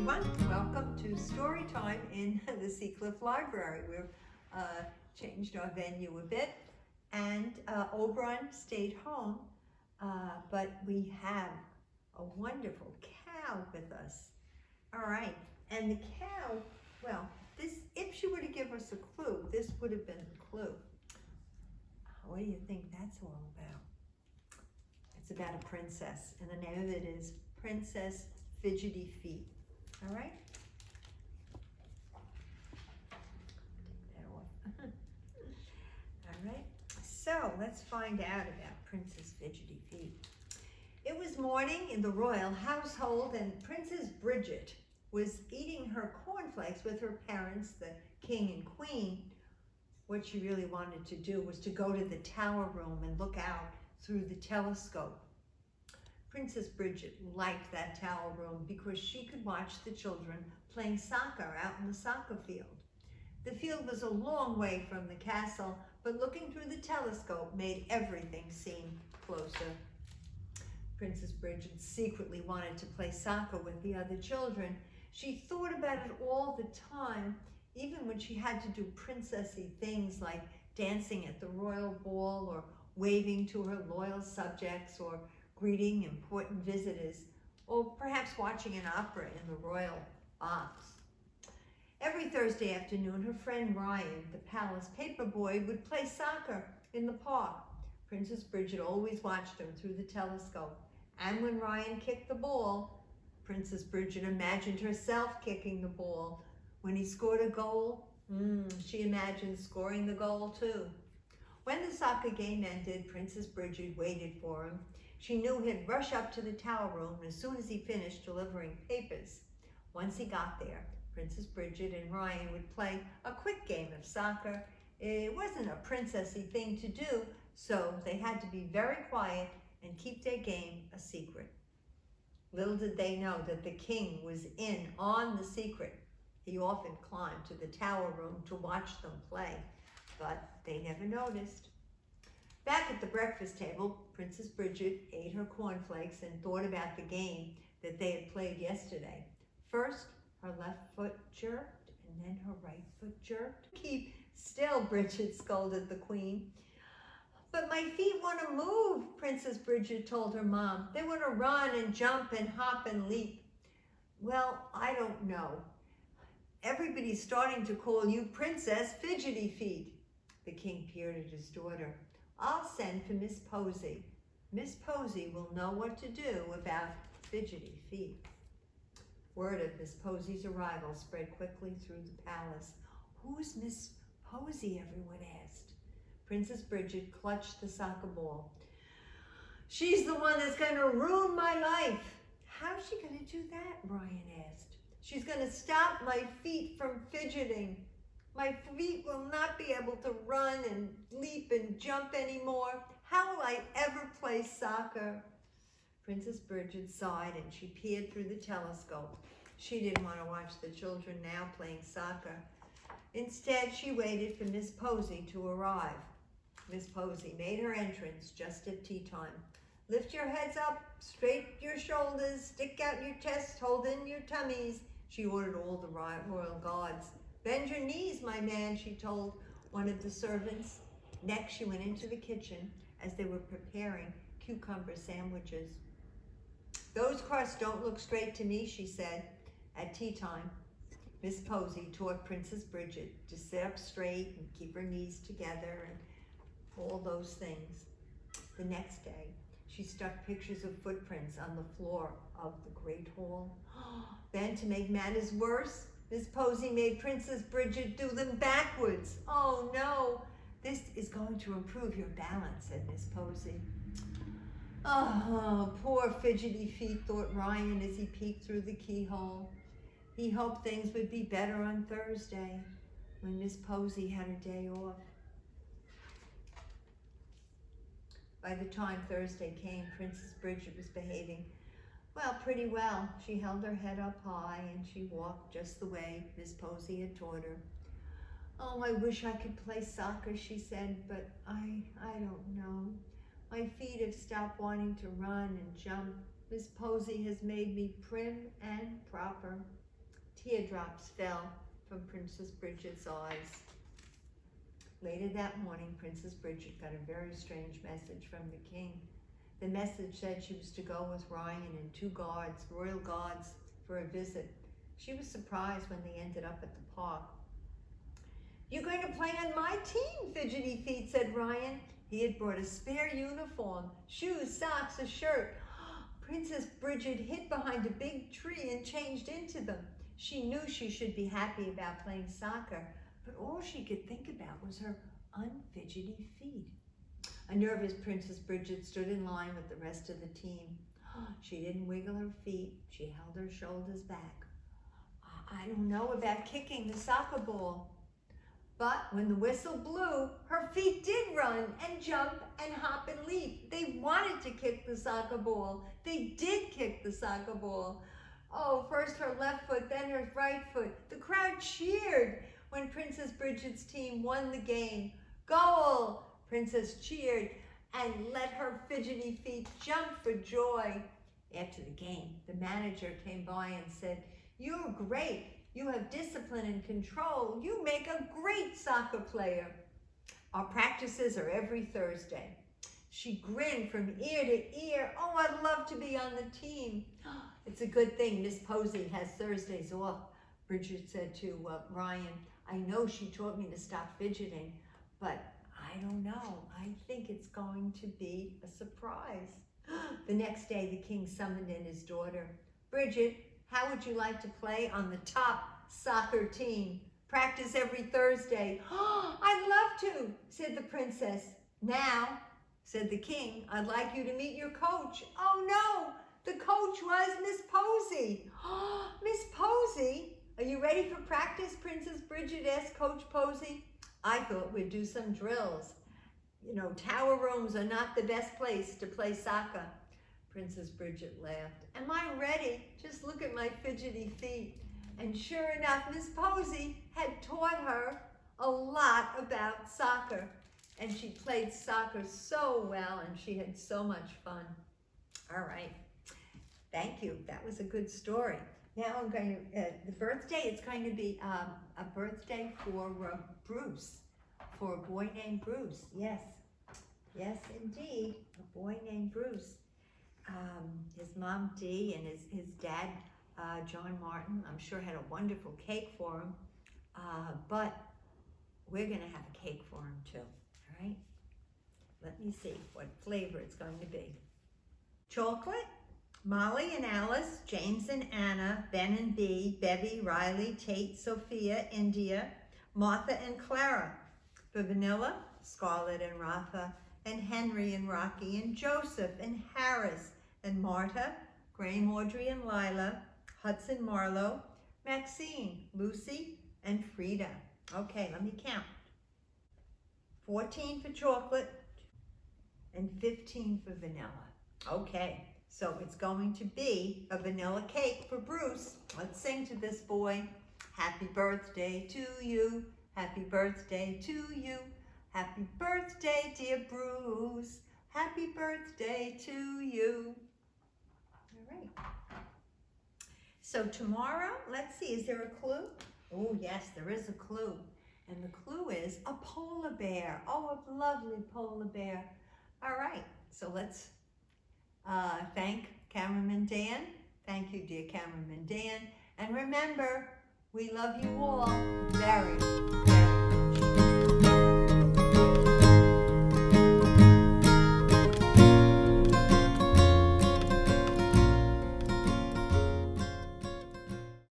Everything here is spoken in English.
everyone. Welcome to story time in the Seacliff Library. We've changed our venue a bit, and Oberon stayed home, but we have a wonderful cow with us. All right, and the cow, well, if she were to give us a clue, this would have been the clue. What do you think that's all about? It's about a princess, and the name of it is Princess Fidgety Feet. All right? Take that off. All right, so let's find out about Princess Fidgety Feet. It was morning in the royal household, and Princess Bridget was eating her cornflakes with her parents, the king and queen. What she really wanted to do was to go to the tower room and look out through the telescope. Princess Bridget liked that tower room because she could watch the children playing soccer out in the soccer field. The field was a long way from the castle, but looking through the telescope made everything seem closer. Princess Bridget secretly wanted to play soccer with the other children. She thought about it all the time, even when she had to do princessy things like dancing at the royal ball or waving to her loyal subjects or greeting important visitors, or perhaps watching an opera in the royal box. Every Thursday afternoon, her friend Ryan, the palace paper boy, would play soccer in the park. Princess Bridget always watched him through the telescope, and when Ryan kicked the ball, Princess Bridget imagined herself kicking the ball. When he scored a goal, she imagined scoring the goal too. When the soccer game ended, Princess Bridget waited for him. She knew he'd rush up to the tower room as soon as he finished delivering papers. Once he got there, Princess Bridget and Ryan would play a quick game of soccer. It wasn't a princessy thing to do, so they had to be very quiet and keep their game a secret. Little did they know that the king was in on the secret. He often climbed to the tower room to watch them play, but they never noticed. Back at the breakfast table, Princess Bridget ate her cornflakes and thought about the game that they had played yesterday. First, her left foot jerked, and then her right foot jerked. "Keep still," Bridget scolded the queen. "But my feet want to move," Princess Bridget told her mom. "They want to run and jump and hop and leap." "Well, I don't know. Everybody's starting to call you Princess Fidgety Feet." The king peered at his daughter. "I'll send for Miss Posy. Miss Posy will know what to do about fidgety feet." Word of Miss Posy's arrival spread quickly through the palace. "Who's Miss Posy?" everyone asked. Princess Bridget clutched the soccer ball. "She's the one that's going to ruin my life." "How's she going to do that?" Ryan asked. "She's going to stop my feet from fidgeting. My feet will not be able to run and leap and jump anymore. How will I ever play soccer?" Princess Bridget sighed and she peered through the telescope. She didn't want to watch the children now playing soccer. Instead, she waited for Miss Posy to arrive. Miss Posy made her entrance just at tea time. "Lift your heads up, straighten your shoulders, stick out your chest, hold in your tummies," she ordered all the royal guards. "Bend your knees, my man," she told one of the servants. Next, she went into the kitchen as they were preparing cucumber sandwiches. "Those crusts don't look straight to me," she said. At tea time, Miss Posy taught Princess Bridget to sit up straight and keep her knees together and all those things. The next day, she stuck pictures of footprints on the floor of the great hall. Then, to make matters worse, Miss Posy made Princess Bridget do them backwards. "Oh no, this is going to improve your balance," said Miss Posy. "Oh, poor fidgety feet," thought Ryan as he peeked through the keyhole. He hoped things would be better on Thursday, when Miss Posy had her day off. By the time Thursday came, Princess Bridget was behaving, well, pretty well. She held her head up high and she walked just the way Miss Posy had taught her. "Oh, I wish I could play soccer," she said, "but I don't know. My feet have stopped wanting to run and jump. Miss Posy has made me prim and proper." Teardrops fell from Princess Bridget's eyes. Later that morning, Princess Bridget got a very strange message from the king. The message said she was to go with Ryan and 2 guards, royal guards, for a visit. She was surprised when they ended up at the park. "You're going to play on my team, Fidgety Feet," said Ryan. He had brought a spare uniform, shoes, socks, a shirt. Princess Bridget hid behind a big tree and changed into them. She knew she should be happy about playing soccer, but all she could think about was her unfidgety feet. A nervous Princess Bridget stood in line with the rest of the team. She didn't wiggle her feet. She held her shoulders back. "I don't know about kicking the soccer ball." But when the whistle blew, her feet did run and jump and hop and leap. They wanted to kick the soccer ball. They did kick the soccer ball. Oh, first her left foot, then her right foot. The crowd cheered when Princess Bridget's team won the game. "Goal!" Princess cheered and let her fidgety feet jump for joy. After the game, the manager came by and said, "You're great. You have discipline and control. You make a great soccer player. Our practices are every Thursday." She grinned from ear to ear. "Oh, I'd love to be on the team." "It's a good thing Miss Posey has Thursdays off," Bridget said to Ryan. "I know she taught me to stop fidgeting, but I don't know. I think it's going to be a surprise." The next day, the king summoned in his daughter. "Bridget, how would you like to play on the top soccer team? Practice every Thursday." "I'd love to," said the princess. "Now," said the king, "I'd like you to meet your coach." Oh no, the coach was Miss Posey. "Miss Posey, are you ready for practice?" Princess Bridget asked Coach Posey. "I thought we'd do some drills. You know, tower rooms are not the best place to play soccer." Princess Bridget laughed. "Am I ready? Just look at my fidgety feet." And sure enough, Miss Posey had taught her a lot about soccer. And she played soccer so well, and she had so much fun. All right. Thank you. That was a good story. Now I'm going to, the birthday, it's going to be a birthday for Bruce, for a boy named Bruce. Yes, yes indeed, a boy named Bruce. His mom Dee and his dad John Martin, I'm sure, had a wonderful cake for him, but we're going to have a cake for him too, all right? Let me see what flavor it's going to be. Chocolate? Molly and Alice, James and Anna, Ben and Bee, Bevy, Riley, Tate, Sophia, India, Martha and Clara. For vanilla, Scarlett and Rafa, and Henry and Rocky, and Joseph and Harris, and Marta, Graham, Audrey and Lila, Hudson, Marlowe, Maxine, Lucy, and Frida. Okay, let me count. 14 for chocolate and 15 for vanilla. Okay, so it's going to be a vanilla cake for Bruce. Let's sing to this boy. Happy birthday to you. Happy birthday to you. Happy birthday, dear Bruce. Happy birthday to you. All right. So tomorrow, let's see, is there a clue? Oh, yes, there is a clue. And the clue is a polar bear. Oh, a lovely polar bear. All right, so let's thank Cameraman Dan. Thank you, dear Cameraman Dan. And remember, we love you all very, very